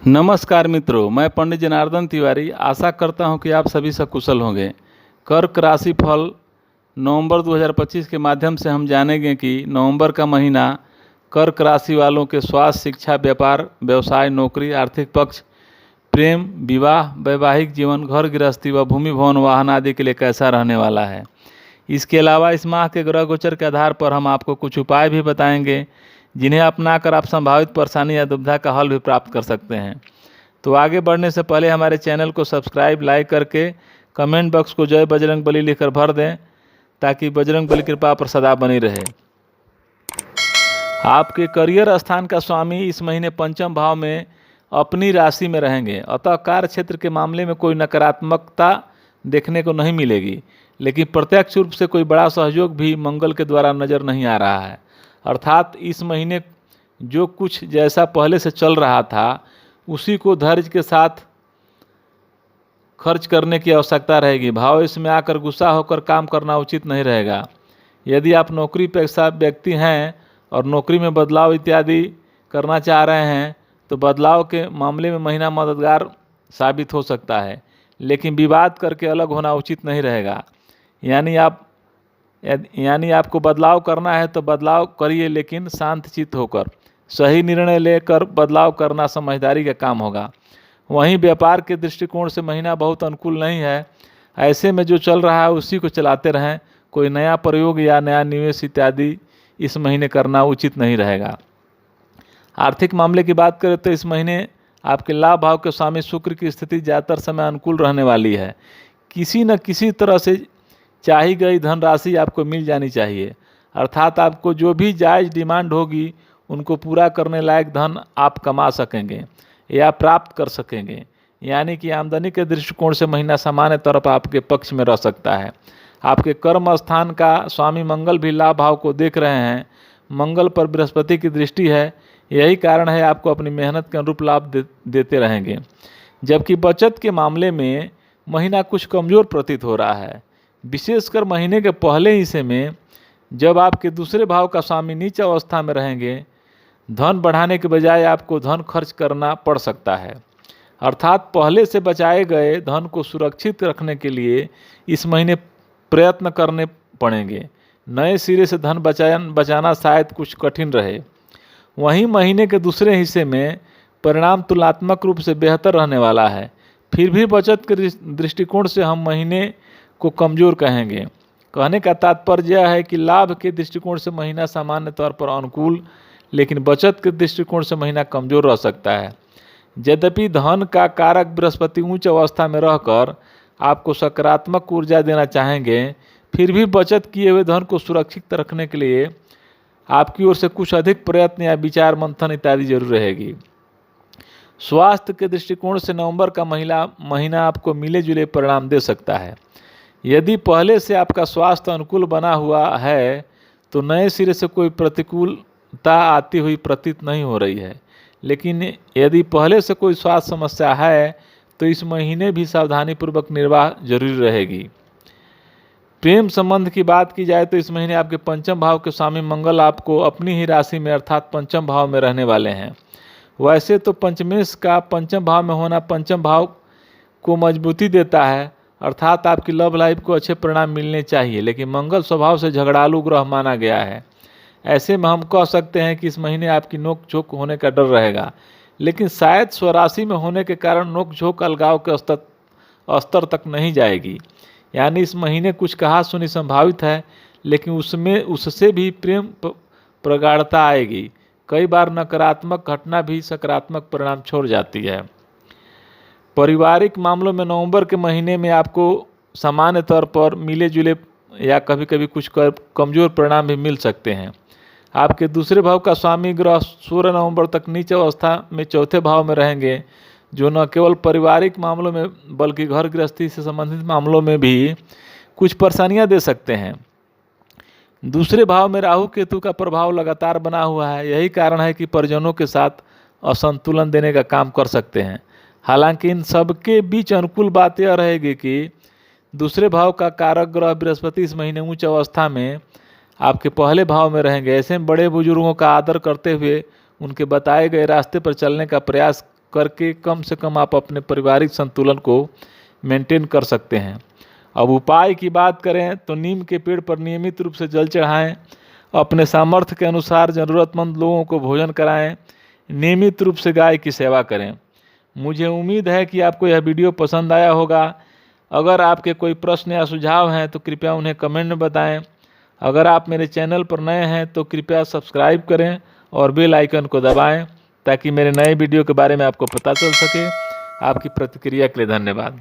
नमस्कार मित्रों, मैं पंडित जनार्दन तिवारी आशा करता हूं कि आप सभी सकुशल होंगे। कर्क राशि फल नवंबर 2025 के माध्यम से हम जानेंगे कि नवंबर का महीना कर्क राशि वालों के स्वास्थ्य, शिक्षा, व्यापार, व्यवसाय, नौकरी, आर्थिक पक्ष, प्रेम, विवाह, वैवाहिक जीवन, घर गृहस्थी व भूमि भवन वाहन आदि के लिए कैसा रहने वाला है। इसके अलावा इस माह के ग्रह गोचर के आधार पर हम आपको कुछ उपाय भी बताएंगे जिन्हें अपनाकर आप संभावित परेशानी या दुविधा का हल भी प्राप्त कर सकते हैं। तो आगे बढ़ने से पहले हमारे चैनल को सब्सक्राइब, लाइक करके कमेंट बॉक्स को जय बजरंग बली लिखकर भर दें ताकि बजरंग बली कृपा पर सदा बनी रहे। आपके करियर स्थान का स्वामी इस महीने पंचम भाव में अपनी राशि में रहेंगे, अतः कार्य क्षेत्र के मामले में कोई नकारात्मकता देखने को नहीं मिलेगी, लेकिन प्रत्यक्ष रूप से कोई बड़ा सहयोग भी मंगल के द्वारा नज़र नहीं आ रहा है। अर्थात इस महीने जो कुछ जैसा पहले से चल रहा था उसी को धैर्य के साथ खर्च करने की आवश्यकता रहेगी। भाव इसमें आकर गुस्सा होकर काम करना उचित नहीं रहेगा। यदि आप नौकरी पेशा व्यक्ति हैं और नौकरी में बदलाव इत्यादि करना चाह रहे हैं तो बदलाव के मामले में महीना मददगार साबित हो सकता है, लेकिन विवाद करके अलग होना उचित नहीं रहेगा। यानी आपको बदलाव करना है तो बदलाव करिए, लेकिन शांत चित्त होकर सही निर्णय लेकर बदलाव करना समझदारी का काम होगा। वहीं व्यापार के दृष्टिकोण से महीना बहुत अनुकूल नहीं है। ऐसे में जो चल रहा है उसी को चलाते रहें। कोई नया प्रयोग या नया निवेश इत्यादि इस महीने करना उचित नहीं रहेगा। आर्थिक मामले की बात करें तो इस महीने आपके लाभ भाव के स्वामी शुक्र की स्थिति ज़्यादातर समय अनुकूल रहने वाली है। किसी न किसी तरह से चाही गई धनराशि आपको मिल जानी चाहिए, अर्थात आपको जो भी जायज़ डिमांड होगी उनको पूरा करने लायक धन आप कमा सकेंगे या प्राप्त कर सकेंगे। यानी कि आमदनी के दृष्टिकोण से महीना सामान्य तौर पर आपके पक्ष में रह सकता है। आपके कर्म स्थान का स्वामी मंगल भी लाभ भाव को देख रहे हैं। मंगल पर बृहस्पति की दृष्टि है, यही कारण है आपको अपनी मेहनत के अनुरूप लाभ देते रहेंगे। जबकि बचत के मामले में महीना कुछ कमज़ोर प्रतीत हो रहा है, विशेषकर महीने के पहले हिस्से में जब आपके दूसरे भाव का स्वामी नीच अवस्था में रहेंगे। धन बढ़ाने के बजाय आपको धन खर्च करना पड़ सकता है, अर्थात पहले से बचाए गए धन को सुरक्षित रखने के लिए इस महीने प्रयत्न करने पड़ेंगे। नए सिरे से धन बचाना शायद कुछ कठिन रहे। वहीं महीने के दूसरे हिस्से में परिणाम तुलनात्मक रूप से बेहतर रहने वाला है। फिर भी बचत के दृष्टिकोण से हम महीने को कमज़ोर कहेंगे। कहने का तात्पर्य यह है कि लाभ के दृष्टिकोण से महीना सामान्य तौर पर अनुकूल, लेकिन बचत के दृष्टिकोण से महीना कमज़ोर रह सकता है। यद्यपि धन का कारक बृहस्पति उच्च अवस्था में रहकर आपको सकारात्मक ऊर्जा देना चाहेंगे, फिर भी बचत किए हुए धन को सुरक्षित रखने के लिए आपकी ओर से कुछ अधिक प्रयत्न या विचार मंथन इत्यादि जरूर रहेगी। स्वास्थ्य के दृष्टिकोण से नवंबर का महीना आपको मिले जुले परिणाम दे सकता है। यदि पहले से आपका स्वास्थ्य अनुकूल बना हुआ है तो नए सिरे से कोई प्रतिकूलता आती हुई प्रतीत नहीं हो रही है, लेकिन यदि पहले से कोई स्वास्थ्य समस्या है तो इस महीने भी सावधानीपूर्वक निर्वाह जरूरी रहेगी। प्रेम संबंध की बात की जाए तो इस महीने आपके पंचम भाव के स्वामी मंगल आपको अपनी ही राशि में अर्थात पंचम भाव में रहने वाले हैं। वैसे तो पंचमेश का पंचम भाव में होना पंचम भाव को मजबूती देता है, अर्थात आपकी लव लाइफ को अच्छे परिणाम मिलने चाहिए, लेकिन मंगल स्वभाव से झगड़ालू ग्रह माना गया है। ऐसे में हम कह सकते हैं कि इस महीने आपकी नोक झोंक होने का डर रहेगा, लेकिन शायद स्वराशि में होने के कारण नोक झोंक अलगाव के स्तर तक नहीं जाएगी। यानी इस महीने कुछ कहा सुनी संभावित है, लेकिन उससे भी प्रेम प्रगाढ़ता आएगी। कई बार नकारात्मक घटना भी सकारात्मक परिणाम छोड़ जाती है। पारिवारिक मामलों में नवंबर के महीने में आपको सामान्य तौर पर मिले जुले या कभी कभी कुछ कमज़ोर परिणाम भी मिल सकते हैं। आपके दूसरे भाव का स्वामी ग्रह 16 नवंबर तक नीच अवस्था में चौथे भाव में रहेंगे, जो न केवल पारिवारिक मामलों में बल्कि घर गृहस्थी से संबंधित मामलों में भी कुछ परेशानियां दे सकते हैं। दूसरे भाव में राहु केतु का प्रभाव लगातार बना हुआ है, यही कारण है कि परिजनों के साथ असंतुलन देने का काम कर सकते हैं। हालांकि इन सब के बीच अनुकूल बात यह रहेगी कि दूसरे भाव का कारक ग्रह बृहस्पति इस महीने उच्च अवस्था में आपके पहले भाव में रहेंगे। ऐसे में बड़े बुजुर्गों का आदर करते हुए उनके बताए गए रास्ते पर चलने का प्रयास करके कम से कम आप अपने पारिवारिक संतुलन को मेंटेन कर सकते हैं। अब उपाय की बात करें तो नीम के पेड़ पर नियमित रूप से जल चढ़ाएं, अपने सामर्थ्य के अनुसार ज़रूरतमंद लोगों को भोजन कराएं, नियमित रूप से गाय की सेवा करें। मुझे उम्मीद है कि आपको यह वीडियो पसंद आया होगा। अगर आपके कोई प्रश्न या सुझाव हैं तो कृपया उन्हें कमेंट में बताएं। अगर आप मेरे चैनल पर नए हैं तो कृपया सब्सक्राइब करें और बेल आइकन को दबाएं ताकि मेरे नए वीडियो के बारे में आपको पता चल सके। आपकी प्रतिक्रिया के लिए धन्यवाद।